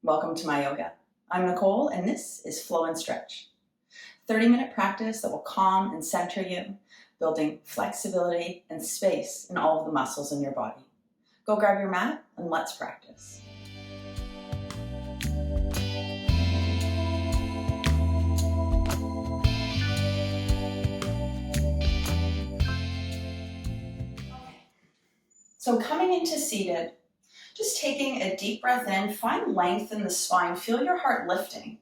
Welcome to my yoga. I'm Nicole, and this is Flow and Stretch. 30-minute practice that will calm and center you, building flexibility and space in all of the muscles in your body. Go grab your mat and let's practice. So coming into seated, just taking a deep breath in, find length in the spine, feel your heart lifting.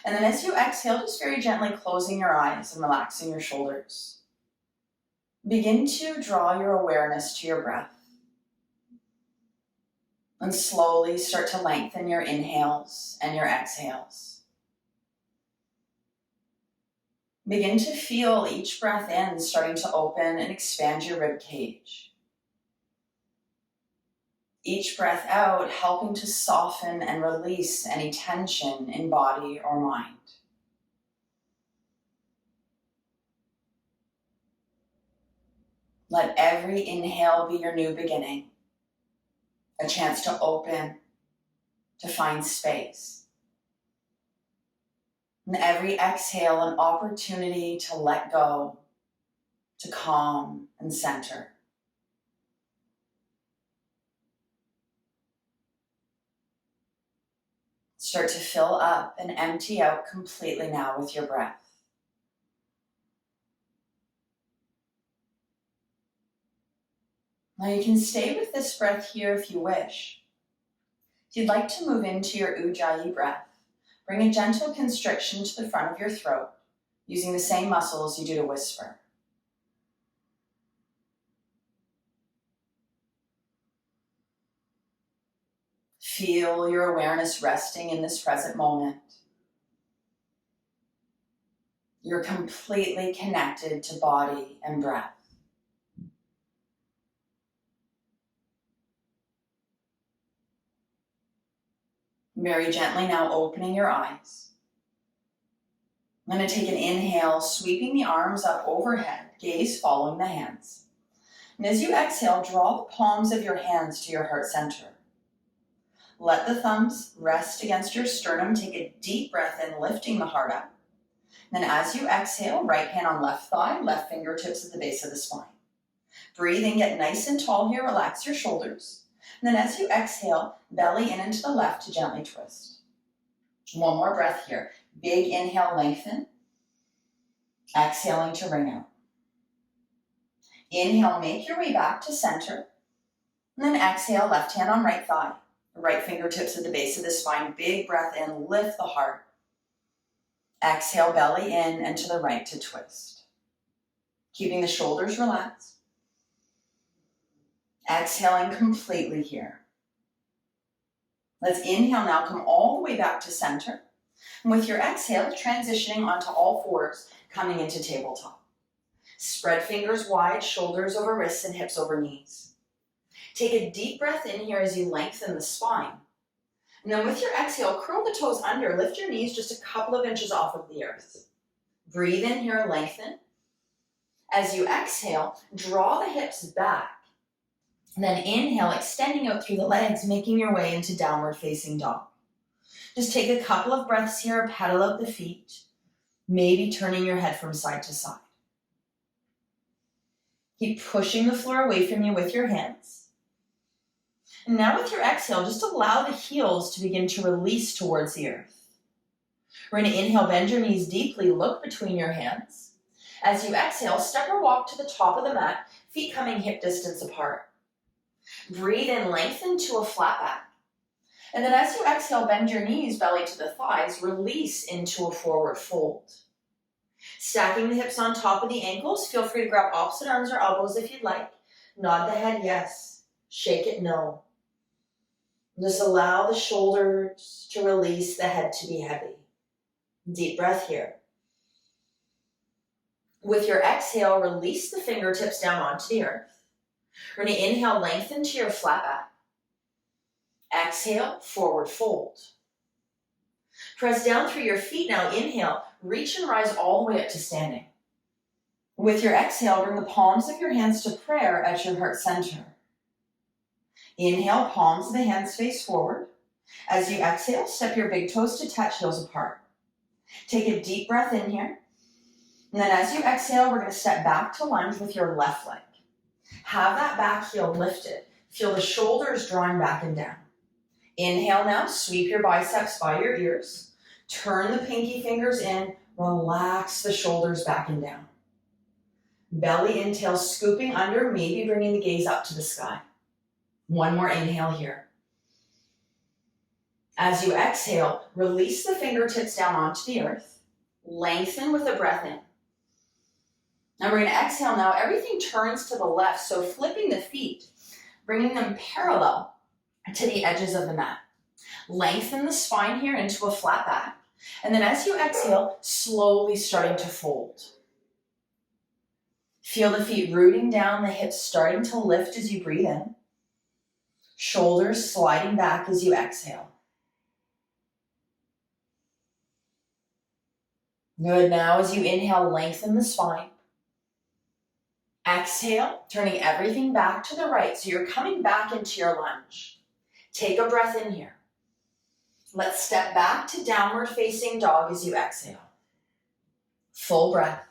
And then as you exhale, just very gently closing your eyes and relaxing your shoulders. Begin to draw your awareness to your breath. And slowly start to lengthen your inhales and your exhales. Begin to feel each breath in starting to open and expand your rib cage. Each breath out helping to soften and release any tension in body or mind. Let every inhale be your new beginning, a chance to open, to find space. And every exhale, an opportunity to let go, to calm and center. Start to fill up and empty out completely now with your breath. Now you can stay with this breath here if you wish. If you'd like to move into your Ujjayi breath, bring a gentle constriction to the front of your throat, using the same muscles you do to whisper. Feel your awareness resting in this present moment. You're completely connected to body and breath. Very gently now opening your eyes. I'm going to take an inhale, sweeping the arms up overhead, gaze following the hands. And as you exhale, draw the palms of your hands to your heart center. Let the thumbs rest against your sternum. Take a deep breath in, lifting the heart up. Then as you exhale, right hand on left thigh, left fingertips at the base of the spine. Breathe in, get nice and tall here, relax your shoulders. And then as you exhale, belly in and to the left to gently twist. One more breath here. Big inhale, lengthen. Exhaling to ring out. Inhale, make your way back to center. And then exhale, left hand on right thigh. Right fingertips at the base of the spine. Big breath in, lift the heart. Exhale, belly in and to the right to twist. Keeping the shoulders relaxed. Exhaling completely here. Let's inhale now, come all the way back to center. And with your exhale, transitioning onto all fours, coming into tabletop. Spread fingers wide, shoulders over wrists and hips over knees. Take a deep breath in here as you lengthen the spine. And then with your exhale, curl the toes under, lift your knees just a couple of inches off of the earth. Breathe in here, lengthen. As you exhale, draw the hips back. And then inhale, extending out through the legs, making your way into downward facing dog. Just take a couple of breaths here, pedal out the feet, maybe turning your head from side to side. Keep pushing the floor away from you with your hands. And now with your exhale, just allow the heels to begin to release towards the earth. We're going to inhale, bend your knees deeply, look between your hands. As you exhale, step or walk to the top of the mat, feet coming hip distance apart. Breathe in, lengthen to a flat back. And then as you exhale, bend your knees, belly to the thighs, release into a forward fold. Stacking the hips on top of the ankles, feel free to grab opposite arms or elbows if you'd like. Nod the head, yes. Shake it, no. Just allow the shoulders to release, the head to be heavy. Deep breath here. With your exhale, release the fingertips down onto the earth. We're going to inhale, lengthen to your flat back. Exhale, forward fold. Press down through your feet now. Inhale, reach and rise all the way up to standing. With your exhale, bring the palms of your hands to prayer at your heart center. Inhale, palms of the hands face forward. As you exhale, step your big toes to touch, heels apart. Take a deep breath in here. And then as you exhale, we're going to step back to lunge with your left leg. Have that back heel lifted. Feel the shoulders drawing back and down. Inhale now, sweep your biceps by your ears. Turn the pinky fingers in, relax the shoulders back and down. Belly in, tail scooping under, maybe bringing the gaze up to the sky. One more inhale here. As you exhale, release the fingertips down onto the earth. Lengthen with a breath in. Now we're going to exhale now. Everything turns to the left, so flipping the feet, bringing them parallel to the edges of the mat. Lengthen the spine here into a flat back. And then as you exhale, slowly starting to fold. Feel the feet rooting down, the hips starting to lift as you breathe in. Shoulders sliding back as you exhale. Good. Now as you inhale, lengthen the spine. Exhale, turning everything back to the right. So you're coming back into your lunge. Take a breath in here. Let's step back to downward facing dog as you exhale. Full breath.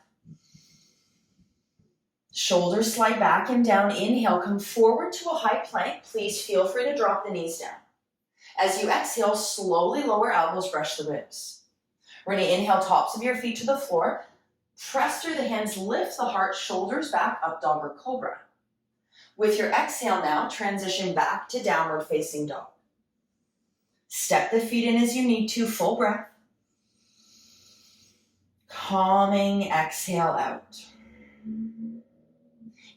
Shoulders slide back and down. Inhale, come forward to a high plank. Please feel free to drop the knees down. As you exhale, slowly lower elbows, brush the ribs. We're going to inhale, tops of your feet to the floor. Press through the hands, lift the heart, shoulders back, up dog or cobra. With your exhale now, transition back to downward facing dog. Step the feet in as you need to, full breath. Calming exhale out.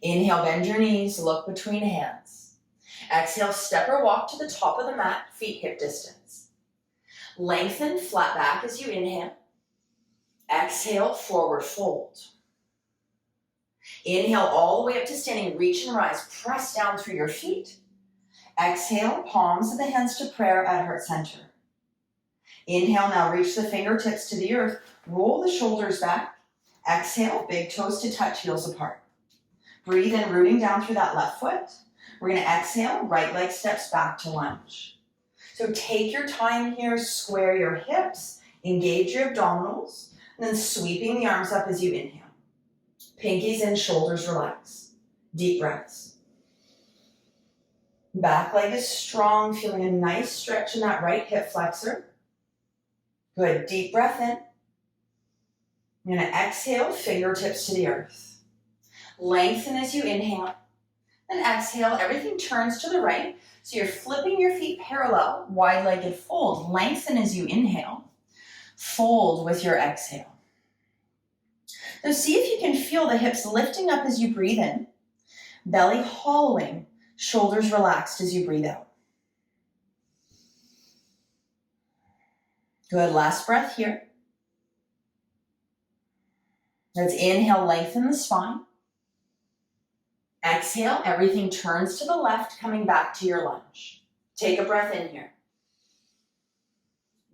Inhale, bend your knees, look between hands. Exhale, step or walk to the top of the mat, feet hip distance. Lengthen, flat back as you inhale. Exhale, forward fold. Inhale all the way up to standing, reach and rise, press down through your feet. Exhale, palms of the hands to prayer at heart center. Inhale, now reach the fingertips to the earth, roll the shoulders back. Exhale, big toes to touch, heels apart. Breathe in, rooting down through that left foot. We're going to exhale, right leg steps back to lunge. So take your time here, square your hips, engage your abdominals, and then sweeping the arms up as you inhale. Pinkies in, shoulders relax. Deep breaths. Back leg is strong, feeling a nice stretch in that right hip flexor. Good, deep breath in. You're going to exhale, fingertips to the earth. Lengthen as you inhale. Then exhale, everything turns to the right. So you're flipping your feet parallel, wide-legged fold. Lengthen as you inhale. Fold with your exhale. Now see if you can feel the hips lifting up as you breathe in. Belly hollowing, shoulders relaxed as you breathe out. Good, last breath here. Let's inhale, lengthen the spine. Exhale, everything turns to the left, coming back to your lunge. Take a breath in here.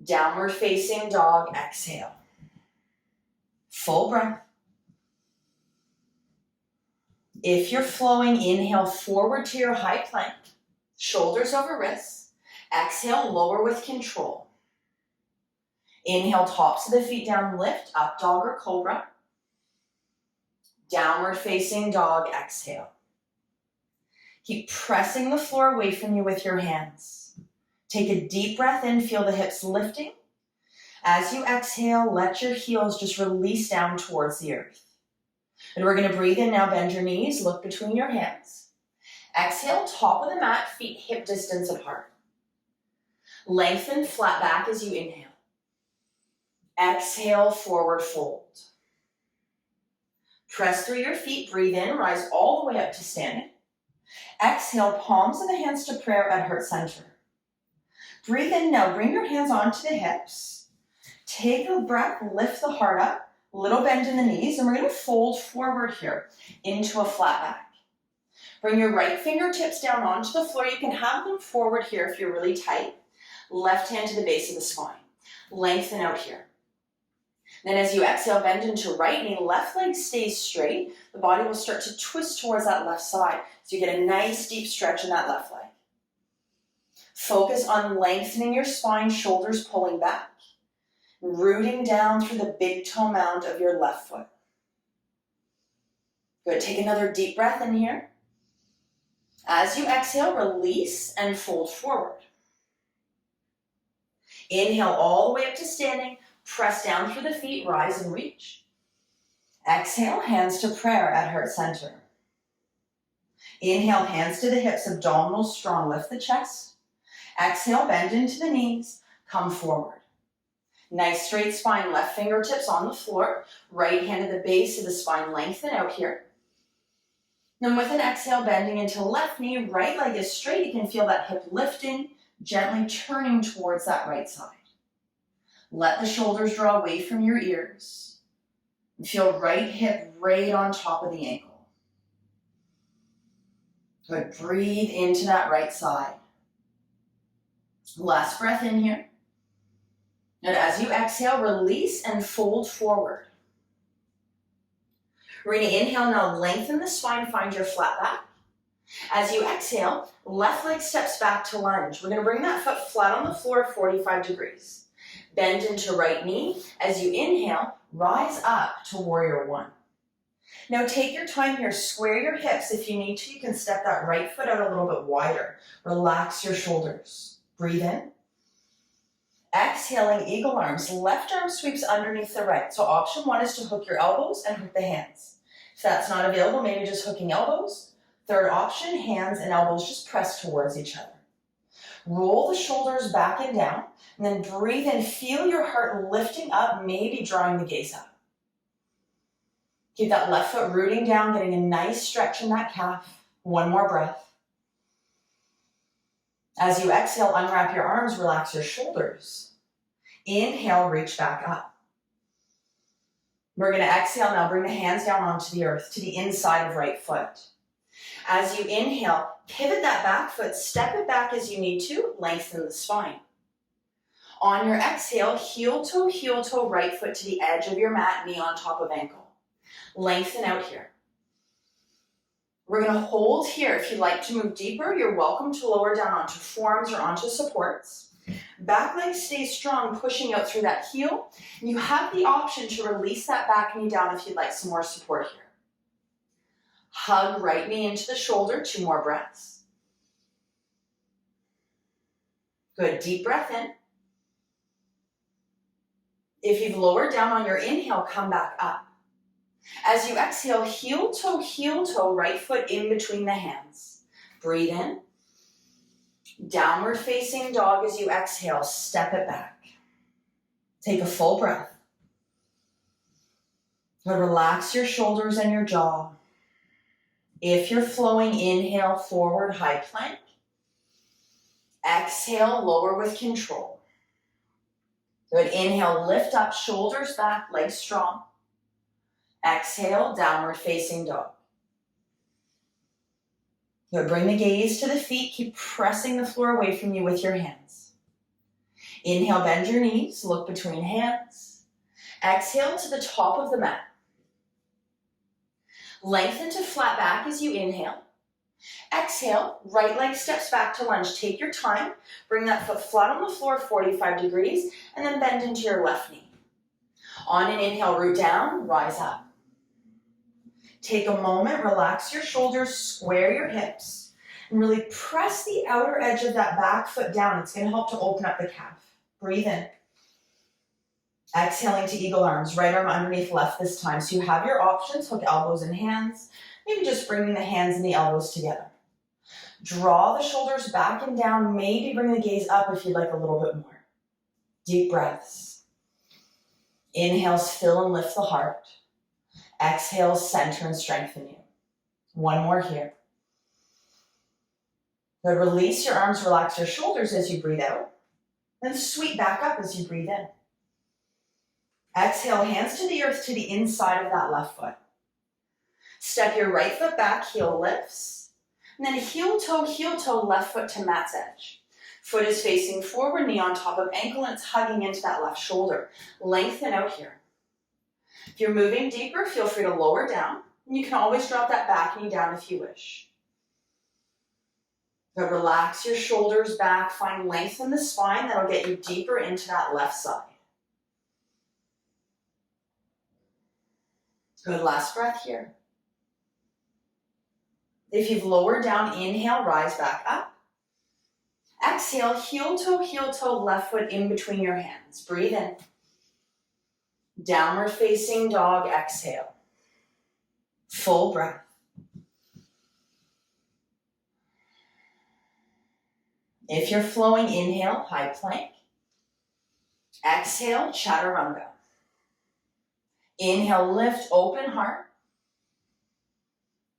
Downward facing dog, exhale. Full breath. If you're flowing, inhale forward to your high plank, shoulders over wrists. Exhale, lower with control. Inhale, tops of the feet down, lift, up dog or cobra. Downward facing dog, exhale. Keep pressing the floor away from you with your hands. Take a deep breath in, feel the hips lifting. As you exhale, let your heels just release down towards the earth. And we're going to breathe in now, bend your knees, look between your hands. Exhale, top of the mat, feet hip distance apart. Lengthen, flat back as you inhale. Exhale, forward fold. Press through your feet, breathe in, rise all the way up to standing. Exhale, palms of the hands to prayer at heart center. Breathe in now, bring your hands onto the hips. Take a breath, lift the heart up, little bend in the knees, and we're going to fold forward here into a flat back. Bring your right fingertips down onto the floor. You can have them forward here if you're really tight. Left hand to the base of the spine. Lengthen out here. Then as you exhale, bend into right knee, left leg stays straight. The body will start to twist towards that left side. So you get a nice deep stretch in that left leg. Focus on lengthening your spine, shoulders pulling back, rooting down through the big toe mound of your left foot. Good, take another deep breath in here. As you exhale, release and fold forward. Inhale all the way up to standing, press down through the feet, rise and reach. Exhale, hands to prayer at heart center. Inhale, hands to the hips, abdominals strong, lift the chest. Exhale, bend into the knees, come forward. Nice straight spine, left fingertips on the floor, right hand at the base of the spine, lengthen out here. Then with an exhale, bending into left knee, right leg is straight. You can feel that hip lifting, gently turning towards that right side. Let the shoulders draw away from your ears. Feel right hip right on top of the ankle. Good, breathe into that right side. Last breath in here. And as you exhale, release and fold forward. We're going to inhale now, lengthen the spine, find your flat back. As you exhale, left leg steps back to lunge. We're going to bring that foot flat on the floor, 45 degrees. Bend into right knee. As you inhale, rise up to warrior one. Now take your time here, square your hips. If you need to, you can step that right foot out a little bit wider. Relax your shoulders. Breathe in. Exhaling, eagle arms. Left arm sweeps underneath the right. So option one is to hook your elbows and hook the hands. If that's not available, maybe just hooking elbows. Third option, hands and elbows just press towards each other. Roll the shoulders back and down, and then breathe in. Feel your heart lifting up, maybe drawing the gaze up. Keep that left foot rooting down, getting a nice stretch in that calf. One more breath. As you exhale, unwrap your arms, relax your shoulders. Inhale, reach back up. We're going to exhale now, bring the hands down onto the earth, to the inside of right foot. As you inhale, pivot that back foot, step it back as you need to, lengthen the spine. On your exhale, heel toe, right foot to the edge of your mat, knee on top of ankle. Lengthen out here. We're going to hold here. If you'd like to move deeper, you're welcome to lower down onto forearms or onto supports. Back leg stays strong, pushing out through that heel. You have the option to release that back knee down if you'd like some more support here. Hug right knee into the shoulder, 2 more breaths. Good, deep breath in. If you've lowered down on your inhale, come back up. As you exhale, heel toe, right foot in between the hands. Breathe in. Downward facing dog as you exhale, step it back. Take a full breath. Now relax your shoulders and your jaw. If you're flowing, inhale, forward, high plank. Exhale, lower with control. Good, inhale, lift up, shoulders back, legs strong. Exhale, downward facing dog. Good, bring the gaze to the feet, keep pressing the floor away from you with your hands. Inhale, bend your knees, look between hands. Exhale to the top of the mat. Lengthen to flat back as you inhale. Exhale, right leg steps back to lunge. Take your time, bring that foot flat on the floor, 45 degrees, and then bend into your left knee. On an inhale, root down, rise up. Take a moment, relax your shoulders, square your hips, and really press the outer edge of that back foot down. It's going to help to open up the calf. Breathe in. Exhaling to eagle arms, right arm underneath left this time. So you have your options, hook elbows and hands, maybe just bringing the hands and the elbows together. Draw the shoulders back and down, maybe bring the gaze up if you'd like a little bit more. Deep breaths. Inhales, fill and lift the heart. Exhale, center and strengthen you. One more here. Good, release your arms, relax your shoulders as you breathe out. Then sweep back up as you breathe in. Exhale, hands to the earth to the inside of that left foot. Step your right foot back, heel lifts. And then heel toe, left foot to mat's edge. Foot is facing forward, knee on top of ankle, and it's hugging into that left shoulder. Lengthen out here. If you're moving deeper, feel free to lower down. And you can always drop that back knee down if you wish. But relax your shoulders back. Find length in the spine. That'll get you deeper into that left side. Good, last breath here. If you've lowered down, inhale, rise back up. Exhale, heel toe, left foot in between your hands. Breathe in. Downward facing dog, exhale. Full breath. If you're flowing, inhale, high plank. Exhale, chaturanga. Inhale, lift, open heart.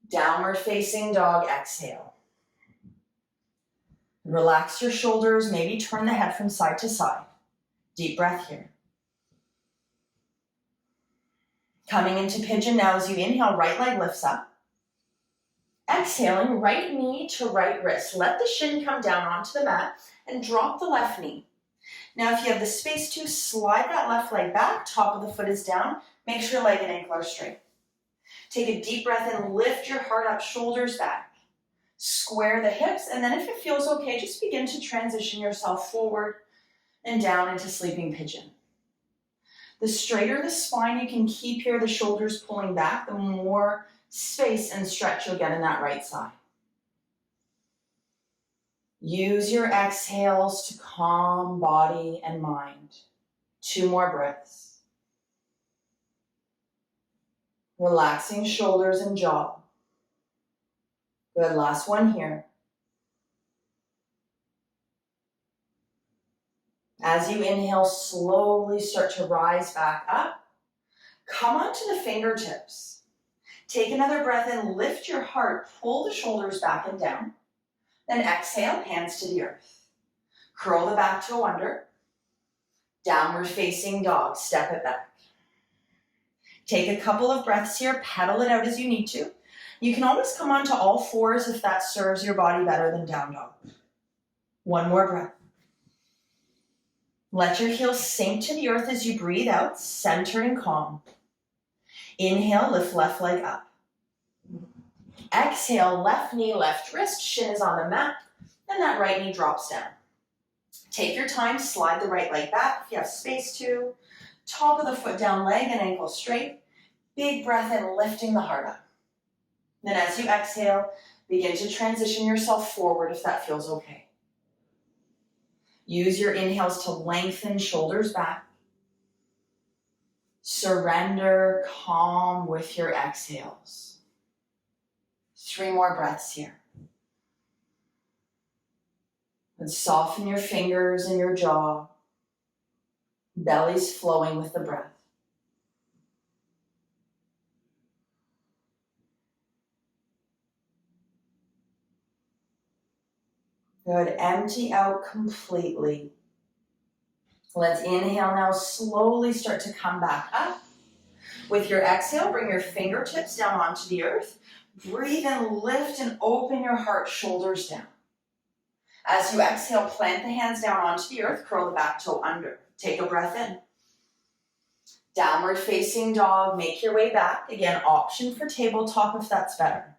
Downward facing dog, exhale. Relax your shoulders, maybe turn the head from side to side. Deep breath here. Coming into pigeon now as you inhale, right leg lifts up. Exhaling, right knee to right wrist. Let the shin come down onto the mat and drop the left knee. Now if you have the space to, slide that left leg back, top of the foot is down. Make sure leg and ankle are straight. Take a deep breath in, lift your heart up, shoulders back. Square the hips, and then if it feels okay, just begin to transition yourself forward and down into sleeping pigeon. The straighter the spine you can keep here, the shoulders pulling back, the more space and stretch you'll get in that right side. Use your exhales to calm body and mind. 2 more breaths. Relaxing shoulders and jaw. Good, last one here. As you inhale, slowly start to rise back up. Come onto the fingertips. Take another breath in, lift your heart, pull the shoulders back and down. Then exhale, hands to the earth. Curl the back toe under. Downward facing dog, step it back. Take a couple of breaths here, pedal it out as you need to. You can always come onto all fours if that serves your body better than down dog. 1 more breath. Let your heels sink to the earth as you breathe out, center and calm. Inhale, lift left leg up. Exhale, left knee, left wrist, shin is on the mat, and that right knee drops down. Take your time, slide the right leg back if you have space to. Top of the foot down, leg and ankle straight. Big breath in, lifting the heart up. Then as you exhale, begin to transition yourself forward if that feels okay. Use your inhales to lengthen shoulders back. Surrender, calm with your exhales. 3 more breaths here. And soften your fingers and your jaw. Belly's flowing with the breath. Good, empty out completely. Let's inhale now, slowly start to come back up. With your exhale, bring your fingertips down onto the earth. Breathe in, lift and open your heart, shoulders down. As you exhale, plant the hands down onto the earth, curl the back toe under. Take a breath in. Downward facing dog, make your way back. Again, option for tabletop if that's better.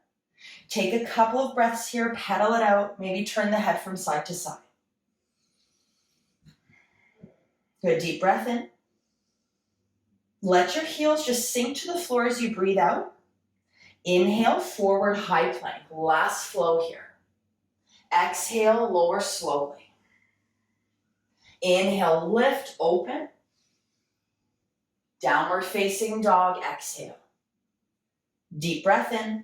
Take a couple of breaths here, pedal it out, maybe turn the head from side to side. Good, deep breath in. Let your heels just sink to the floor as you breathe out. Inhale, forward high plank, last flow here. Exhale, lower slowly. Inhale, lift, open. Downward facing dog, exhale. Deep breath in.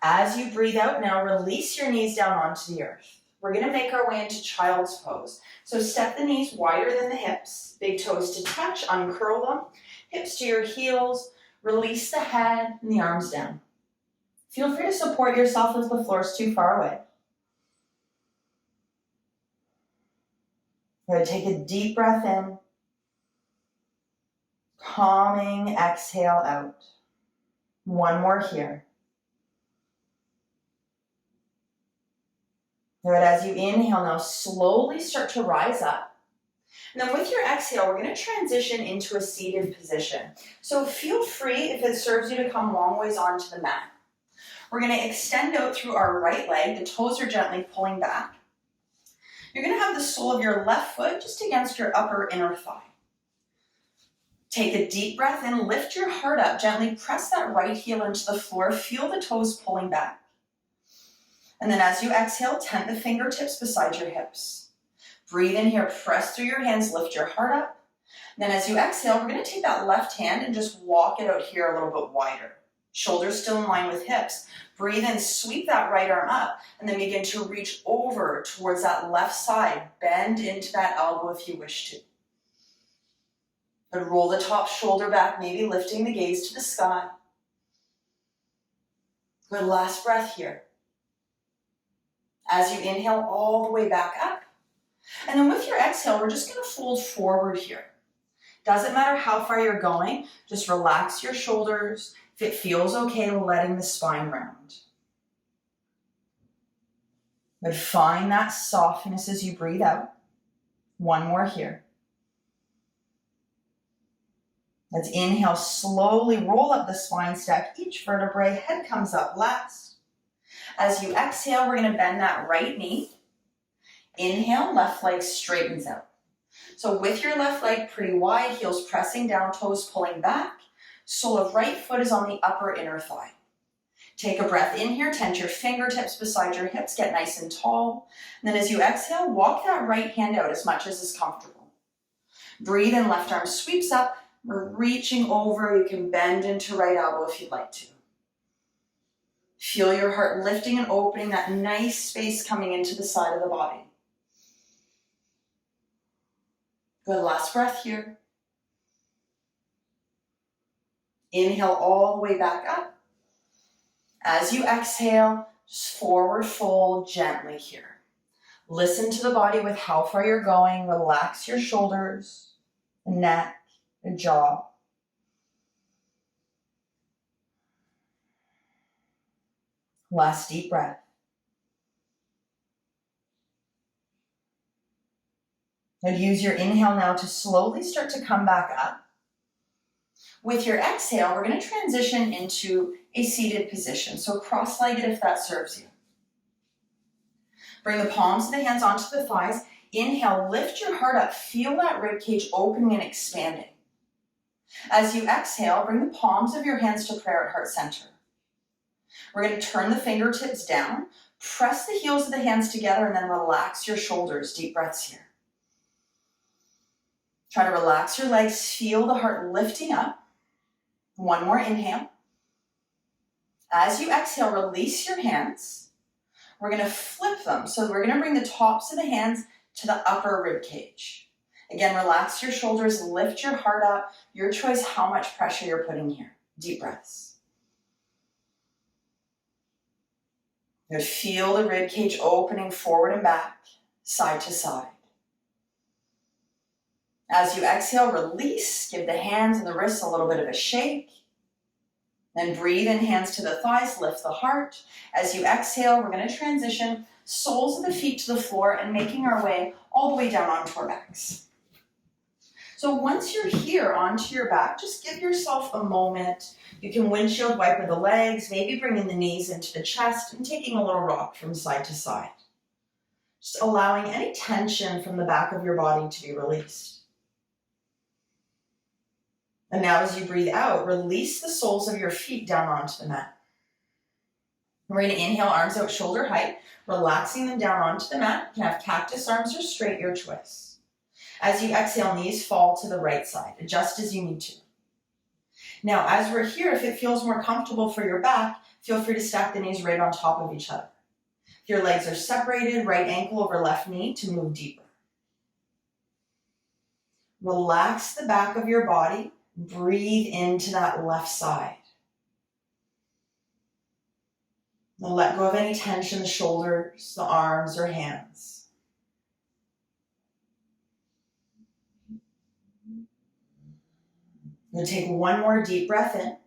As you breathe out, now release your knees down onto the earth. We're going to make our way into child's pose. So step the knees wider than the hips, big toes to touch, uncurl them, hips to your heels, release the head and the arms down. Feel free to support yourself if the floor is too far away. Good, take a deep breath in, calming exhale out. 1 more here. Good, as you inhale now, slowly start to rise up. And then with your exhale, we're going to transition into a seated position. So feel free, if it serves you, to come long ways onto the mat. We're going to extend out through our right leg. The toes are gently pulling back. You're going to have the sole of your left foot just against your upper inner thigh. Take a deep breath in, lift your heart up, gently press that right heel into the floor, feel the toes pulling back. And then as you exhale, tent the fingertips beside your hips. Breathe in here, press through your hands, lift your heart up. And then as you exhale, we're going to take that left hand and just walk it out here a little bit wider. Shoulders still in line with hips. Breathe in, sweep that right arm up, and then begin to reach over towards that left side. Bend into that elbow if you wish to. And roll the top shoulder back, maybe lifting the gaze to the sky. Good, last breath here. As you inhale all the way back up. And then with your exhale, we're just going to fold forward here. Doesn't matter how far you're going, just relax your shoulders. If it feels okay, letting the spine round. But find that softness as you breathe out. One more here. Let's inhale, slowly roll up the spine, stack each vertebrae, head comes up last. As you exhale, we're going to bend that right knee. Inhale, left leg straightens out. So with your left leg pretty wide, heels pressing down, toes pulling back. Sole of right foot is on the upper inner thigh. Take a breath in here, tent your fingertips beside your hips, get nice and tall. And then as you exhale, walk that right hand out as much as is comfortable. Breathe in, left arm sweeps up. We're reaching over. You can bend into right elbow if you'd like to. Feel your heart lifting and opening, that nice space coming into the side of the body. Good, last breath here. Inhale all the way back up. As you exhale, just forward fold gently here. Listen to the body with how far you're going. Relax your shoulders, neck, and jaw. Last deep breath. And use your inhale now to slowly start to come back up. With your exhale, we're going to transition into a seated position. So cross-legged if that serves you. Bring the palms of the hands onto the thighs. Inhale, lift your heart up. Feel that rib cage opening and expanding. As you exhale, bring the palms of your hands to prayer at heart center. We're going to turn the fingertips down. Press the heels of the hands together and then relax your shoulders. Deep breaths here. Try to relax your legs. Feel the heart lifting up. One more inhale. As you exhale, release your hands. We're going to flip them. So we're going to bring the tops of the hands to the upper rib cage. Again, relax your shoulders, lift your heart up. Your choice how much pressure you're putting here. Deep breaths. You feel the rib cage opening forward and back, side to side. As you exhale, release. Give the hands and the wrists a little bit of a shake. Then breathe in, hands to the thighs, lift the heart. As you exhale, we're going to transition soles of the feet to the floor and making our way all the way down onto our backs. So once you're here onto your back, just give yourself a moment. You can windshield wiper the legs, maybe bringing the knees into the chest and taking a little rock from side to side. Just allowing any tension from the back of your body to be released. And now as you breathe out, release the soles of your feet down onto the mat. We're going to inhale, arms out shoulder height, relaxing them down onto the mat. You can have cactus arms or straight, your choice. As you exhale, knees fall to the right side. Adjust as you need to. Now, as we're here, if it feels more comfortable for your back, feel free to stack the knees right on top of each other. If your legs are separated, right ankle over left knee to move deeper. Relax the back of your body. Breathe into that left side. Now let go of any tension, the shoulders, the arms, or hands. Now take one more deep breath in.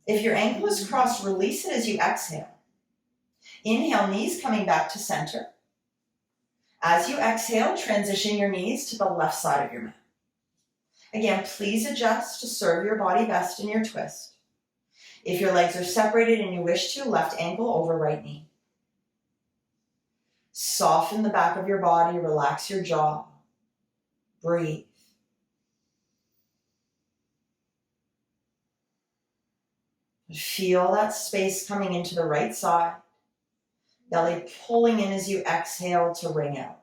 If your ankle is crossed, release it as you exhale. Inhale, knees coming back to center. As you exhale, transition your knees to the left side of your mat. Again, please adjust to serve your body best in your twist. If your legs are separated and you wish to, left ankle over right knee. Soften the back of your body, relax your jaw. Breathe. Feel that space coming into the right side. Belly pulling in as you exhale to ring out.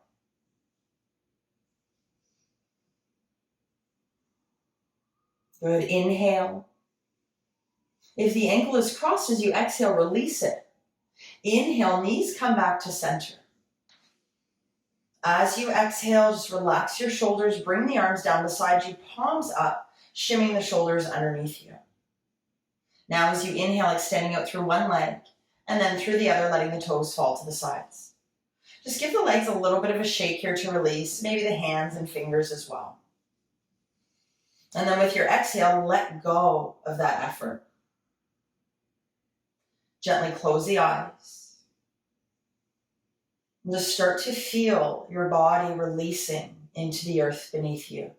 Good. Inhale. If the ankle is crossed as you exhale, release it. Inhale, knees come back to center. As you exhale, just relax your shoulders, bring the arms down beside you, palms up, shimming the shoulders underneath you. Now as you inhale, extending out through one leg, and then through the other, letting the toes fall to the sides. Just give the legs a little bit of a shake here to release, maybe the hands and fingers as well. And then with your exhale, let go of that effort. Gently close the eyes. And just start to feel your body releasing into the earth beneath you.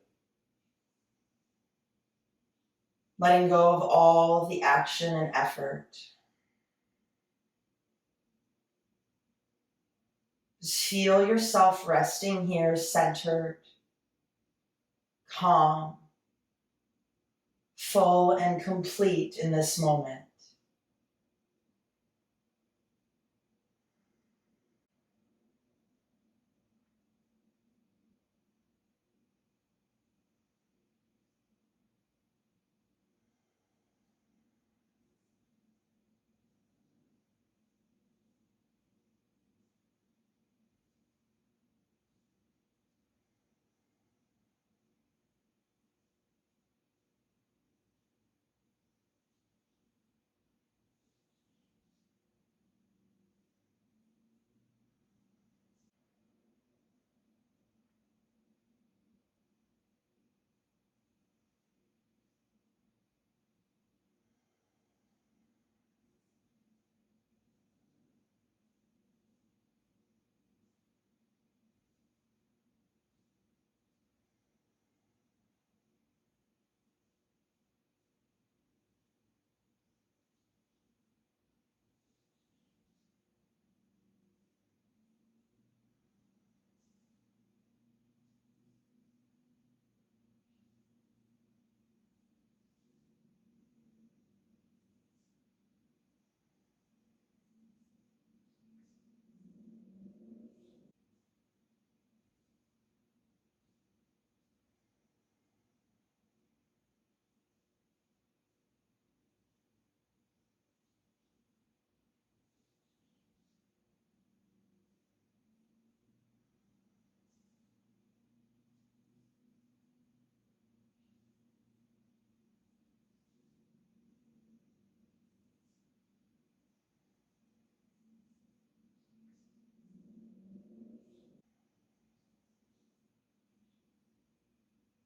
Letting go of all of the action and effort. Just feel yourself resting here, centered, calm, full and complete in this moment.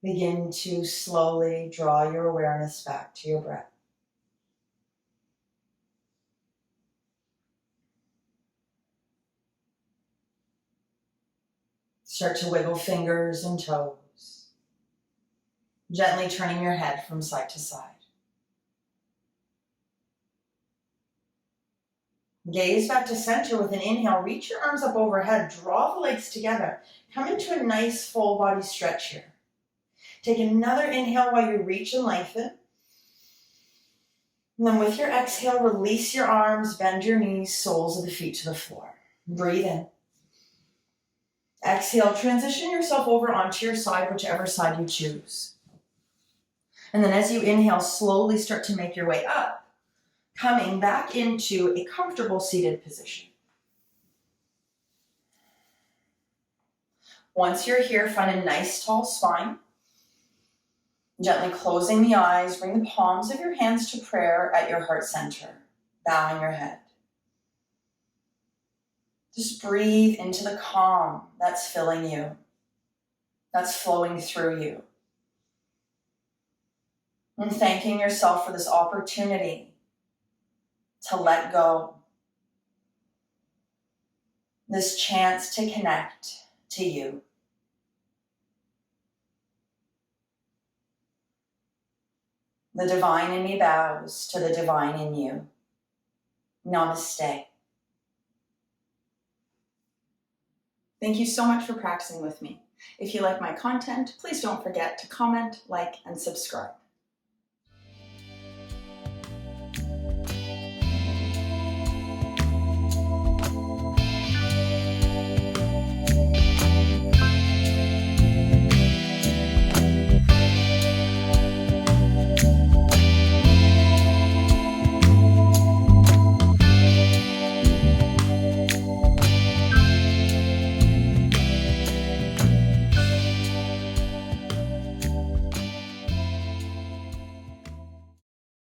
Begin to slowly draw your awareness back to your breath. Start to wiggle fingers and toes, gently turning your head from side to side. Gaze back to center with an inhale. Reach your arms up overhead. Draw the legs together. Come into a nice full body stretch here. Take another inhale while you reach and lengthen. And then with your exhale, release your arms, bend your knees, soles of the feet to the floor. Breathe in. Exhale, transition yourself over onto your side, whichever side you choose. And then as you inhale, slowly start to make your way up, coming back into a comfortable seated position. Once you're here, find a nice tall spine. Gently closing the eyes, bring the palms of your hands to prayer at your heart center, bowing your head. Just breathe into the calm that's filling you, that's flowing through you. And thanking yourself for this opportunity to let go, this chance to connect to you. The divine in me bows to the divine in you. Namaste. Thank you so much for practicing with me. If you like my content, please don't forget to comment, like, and subscribe.